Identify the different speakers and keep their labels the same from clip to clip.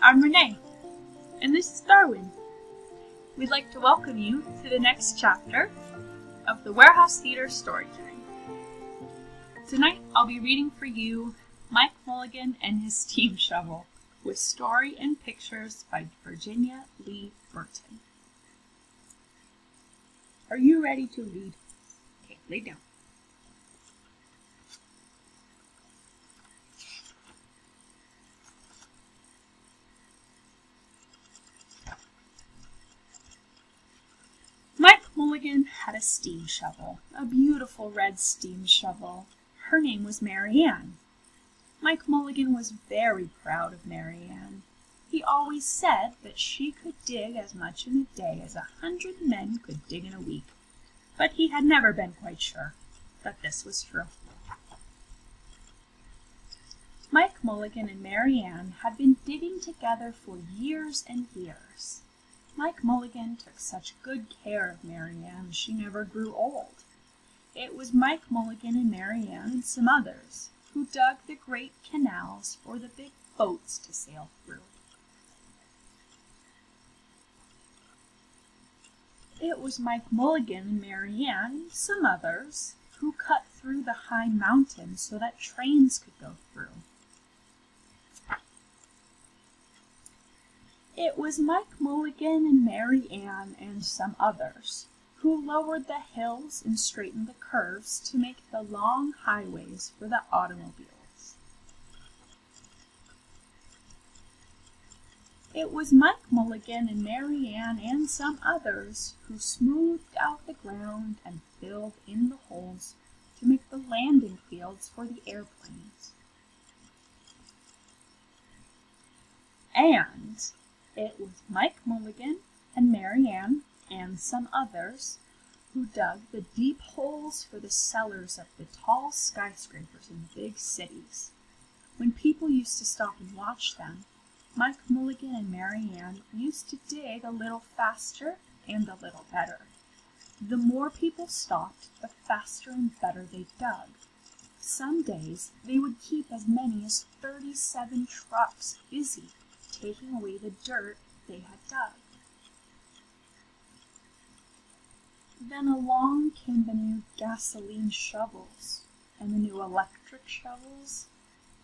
Speaker 1: I'm Renee, and this is Darwin. We'd like to welcome you to the next chapter of the Warehouse Theater Storytime. Tonight I'll be reading for you Mike Mulligan and His Steam Shovel, with story and pictures by Virginia Lee Burton. Are you ready to read? Okay, lay down. Mike Mulligan had a steam shovel, a beautiful red steam shovel. Her name was Mary Ann. Mike Mulligan was very proud of Mary Ann. He always said that she could dig as much in a day as 100 men could dig in a week, but he had never been quite sure that this was true. Mike Mulligan and Mary Ann had been digging together for years and years. Mike Mulligan took such good care of Mary Ann she never grew old. It was Mike Mulligan and Mary Ann and some others who dug the great canals for the big boats to sail through. It was Mike Mulligan and Mary Ann and some others who cut through the high mountains so that trains could go through. It was Mike Mulligan and Mary Ann and some others who lowered the hills and straightened the curves to make the long highways for the automobiles. It was Mike Mulligan and Mary Ann and some others who smoothed out the ground and filled in the holes to make the landing fields for the airplanes. And it was Mike Mulligan and Mary Ann and some others who dug the deep holes for the cellars of the tall skyscrapers in the big cities. When people used to stop and watch them, Mike Mulligan and Mary Ann used to dig a little faster and a little better. The more people stopped, the faster and better they dug. Some days they would keep as many as 37 trucks busy taking away the dirt they had dug. Then along came the new gasoline shovels, and the new electric shovels,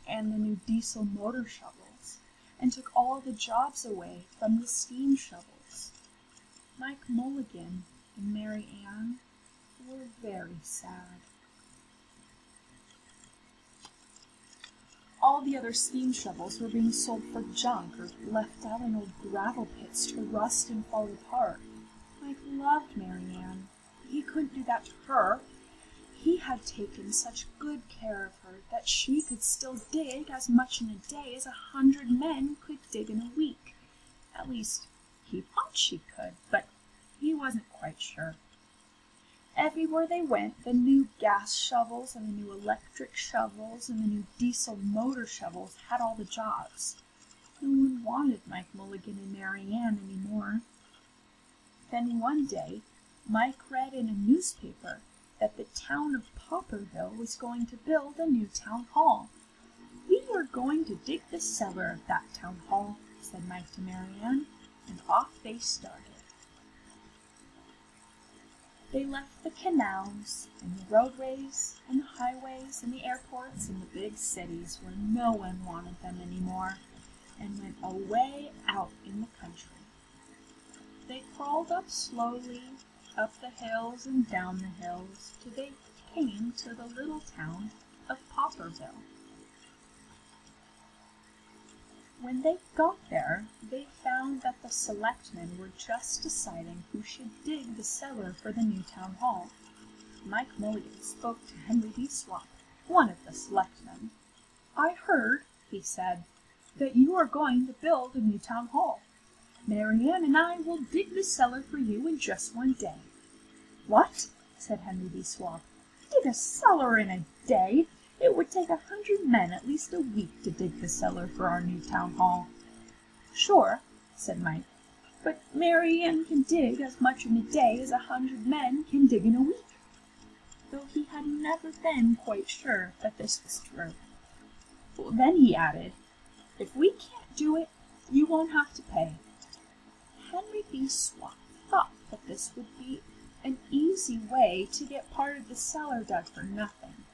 Speaker 1: and the new diesel motor shovels, and took all the jobs away from the steam shovels. Mike Mulligan and Mary Ann were very sad. All the other steam shovels were being sold for junk or left out in old gravel pits to rust and fall apart. Mike loved Mary Ann. He couldn't do that to her. He had taken such good care of her that she could still dig as much in a day as 100 men could dig in a week. At least, he thought she could, but he wasn't quite sure. Everywhere they went, the new gas shovels and the new electric shovels and the new diesel motor shovels had all the jobs. No one wanted Mike Mulligan and Mary Ann anymore. Then one day, Mike read in a newspaper that the town of Popperville was going to build a new town hall. "We are going to dig the cellar of that town hall," said Mike to Mary Ann, and off they started. They left the canals and the roadways and the highways and the airports and the big cities where no one wanted them anymore, and went away out in the country. They crawled up slowly, up the hills and down the hills, till they came to the little town of Popperville. When they got there, they found that the selectmen were just deciding who should dig the cellar for the new town hall. Mike Mulligan spoke to Henry B. Swap, one of the selectmen. "I heard," he said, "that you are going to build a new town hall. Mary Ann and I will dig the cellar for you in just one day." "What?" said Henry B. Swap. "Dig a cellar in a day? It would take 100 men at least a week to dig the cellar for our new town hall." "Sure," said Mike, "but Mary Ann can dig as much in a day as 100 men can dig in a week," though he had never been quite sure that this was true. Then he added, "If we can't do it, You won't have to pay." Henry B. Swap thought that this would be an easy way to get part of the cellar dug for nothing,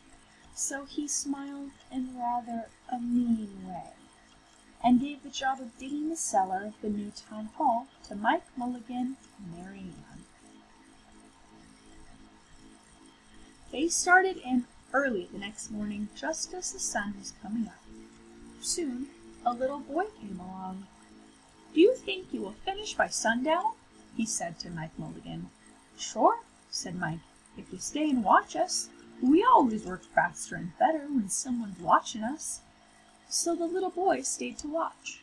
Speaker 1: so he smiled in rather a mean way, and gave the job of digging the cellar of the new town hall to Mike Mulligan and Mary Ann. They started in early the next morning, just as the sun was coming up. Soon a little boy came along. "Do you think you will finish by sundown?" he said to Mike Mulligan. "Sure," said Mike, "if you stay and watch us. We always work faster and better when someone's watching us." So the little boy stayed to watch.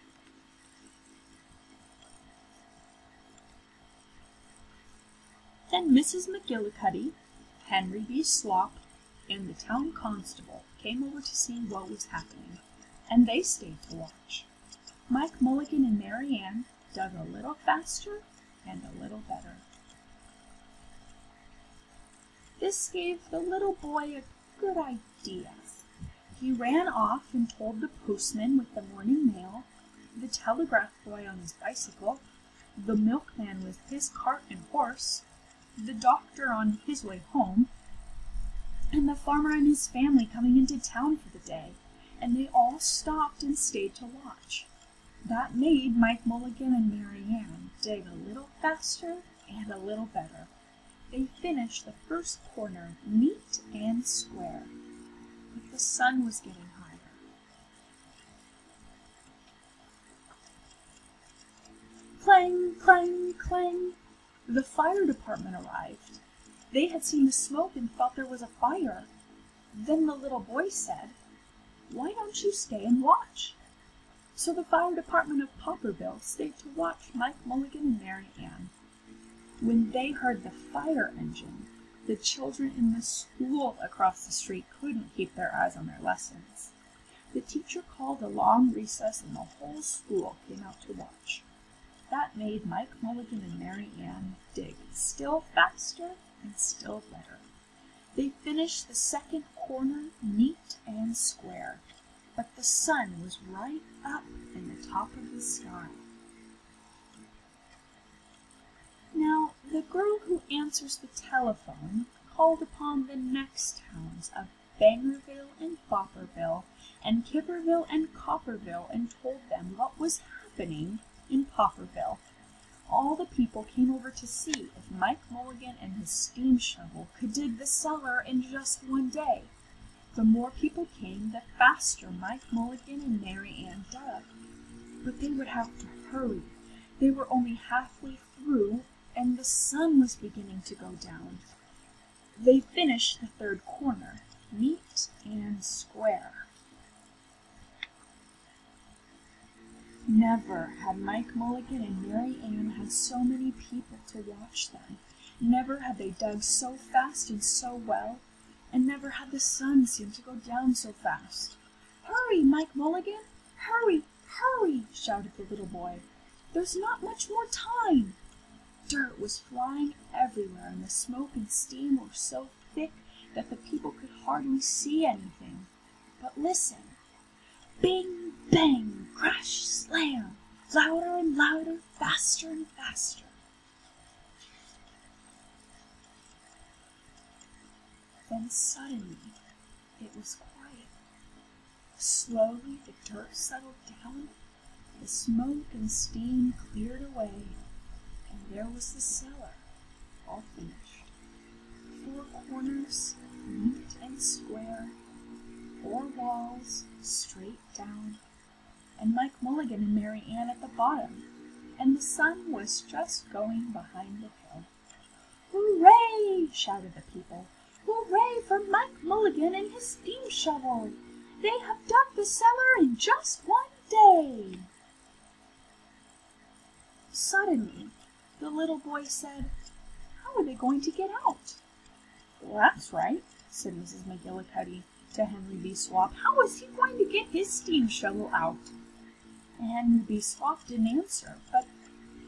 Speaker 1: Then Mrs. McGillicuddy, Henry B. Swap, and the town constable came over to see what was happening, and they stayed to watch. Mike Mulligan and Mary Ann dug a little faster and a little better. This gave the little boy a good idea. He ran off and told the postman with the morning mail, the telegraph boy on his bicycle, the milkman with his cart and horse, the doctor on his way home, and the farmer and his family coming into town for the day, and they all stopped and stayed to watch. That made Mike Mulligan and Mary Ann dig a little faster and a little better. They finished the first corner neat and square, but the sun was getting higher. Clang, clang, clang! The fire department arrived. They had seen the smoke and thought there was a fire. Then the little boy said, "Why don't you stay and watch?" So the fire department of Popperville stayed to watch Mike Mulligan and Mary Ann. When they heard the fire engine, the children in the school across the street couldn't keep their eyes on their lessons. The teacher called a long recess and the whole school came out to watch. That made Mike Mulligan and Mary Ann dig still faster and still better. They finished the second corner neat and square, but the sun was right up in the top of the sky. Now, the girl who answers the telephone called upon the next towns of Bangerville and Bopperville and Kipperville and Copperville and told them what was happening in Popperville. All the people came over to see if Mike Mulligan and his steam shovel could dig the cellar in just one day. The more people came, the faster Mike Mulligan and Mary Ann dug. But they would have to hurry. They were only halfway through, and the sun was beginning to go down. They finished the third corner, neat and square. Never had Mike Mulligan and Mary Ann had so many people to watch them. Never had they dug so fast and so well, and never had the sun seemed to go down so fast. "Hurry, Mike Mulligan! Hurry, hurry!" shouted the little boy. "There's not much more time." Dirt was flying everywhere, and the smoke and steam were so thick that the people could hardly see anything. But listen! Bing, bang, crash, slam! Louder and louder, faster and faster. Then suddenly it was quiet. Slowly the dirt settled down, the smoke and steam cleared away, and there was the cellar, all finished. 4 corners, neat and square, 4 walls, straight down, and Mike Mulligan and Mary Ann at the bottom, and the sun was just going behind the hill. "Hooray!" shouted the people. "Hooray for Mike Mulligan and his steam shovel! They have dug the cellar in just one day!" Suddenly, the little boy said, "How are they going to get out?" "Well, that's right," said Mrs. McGillicuddy to Henry B. Swap. "How is he going to get his steam shovel out?" And Henry B. Swap didn't answer, but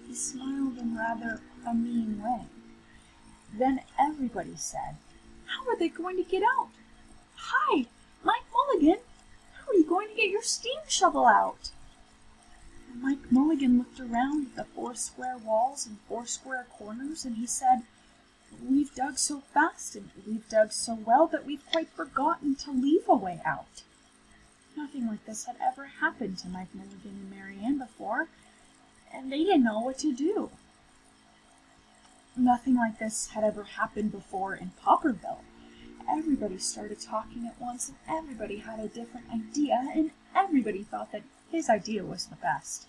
Speaker 1: he smiled in rather a mean way. Then everybody said, "How are they going to get out? Hi, Mike Mulligan, how are you going to get your steam shovel out?" And Mike Mulligan looked around at the 4 square walls and 4 square corners, and he said, "We've dug so fast and we've dug so well that we've quite forgotten to leave a way out." Nothing like this had ever happened to Mike Mulligan and Mary Ann before, and they didn't know what to do. Nothing like this had ever happened before in Popperville. Everybody started talking at once, and everybody had a different idea, and everybody thought that his idea was the best.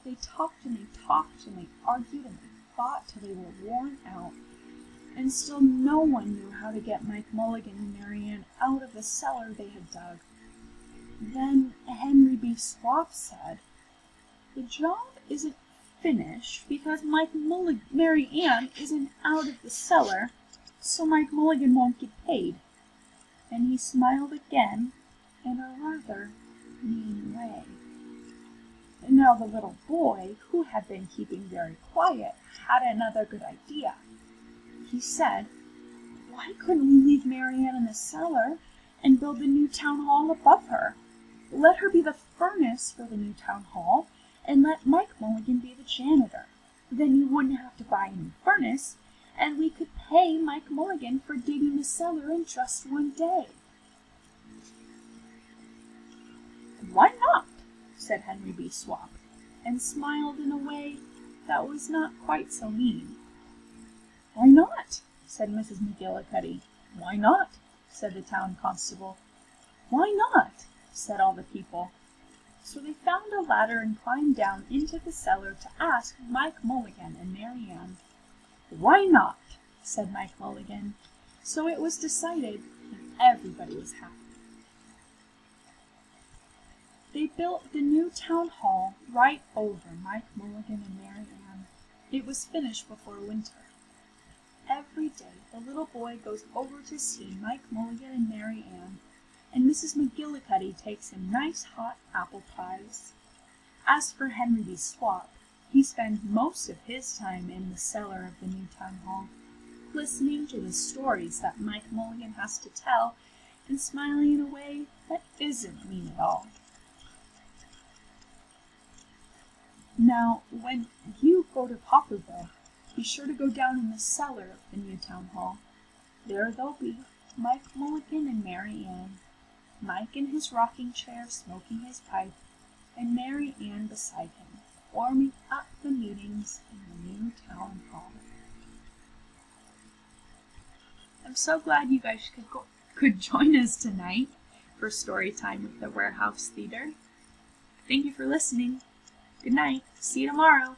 Speaker 1: They talked and they talked and they argued and they fought till they were worn out, and still no one knew how to get Mike Mulligan and Mary Ann out of the cellar they had dug. Then Henry B. Swap said, "The job isn't finished because Mary Ann isn't out of the cellar, so Mike Mulligan won't get paid." And he smiled again in a rather mean way. And now the little boy, who had been keeping very quiet, had another good idea. He said, "Why couldn't we leave Mary Ann in the cellar and build the new town hall above her? Let her be the furnace for the new town hall, and let Mike Mulligan be the janitor. Then you wouldn't have to buy a new furnace, and we could pay Mike Mulligan for digging the cellar in just one day." "Why not?" said Henry B. Swap, and smiled in a way that was not quite so mean. "Why not?" said Mrs. McGillicuddy. "Why not?" said the town constable. "Why not?" said all the people. So they found a ladder and climbed down into the cellar to ask Mike Mulligan and Mary Ann. "Why not?" said Mike Mulligan. So it was decided, and everybody was happy. They built the new town hall right over Mike Mulligan and Mary Ann. It was finished before winter. Every day the little boy goes over to see Mike Mulligan and Mary Ann, and Mrs. McGillicuddy takes him nice hot apple pies. As for Henry B. Swap, he spends most of his time in the cellar of the new town hall, listening to the stories that Mike Mulligan has to tell, and smiling in a way that isn't mean at all. Now, when you go to Popperville, be sure to go down in the cellar of the new town hall. There they'll be, Mike Mulligan and Mary Ann, Mike in his rocking chair smoking his pipe, and Mary Ann beside him, warming up the meetings in the new town hall. I'm so glad you guys could join us tonight for story time with the Warehouse Theater. Thank you for listening. Good night. See you tomorrow.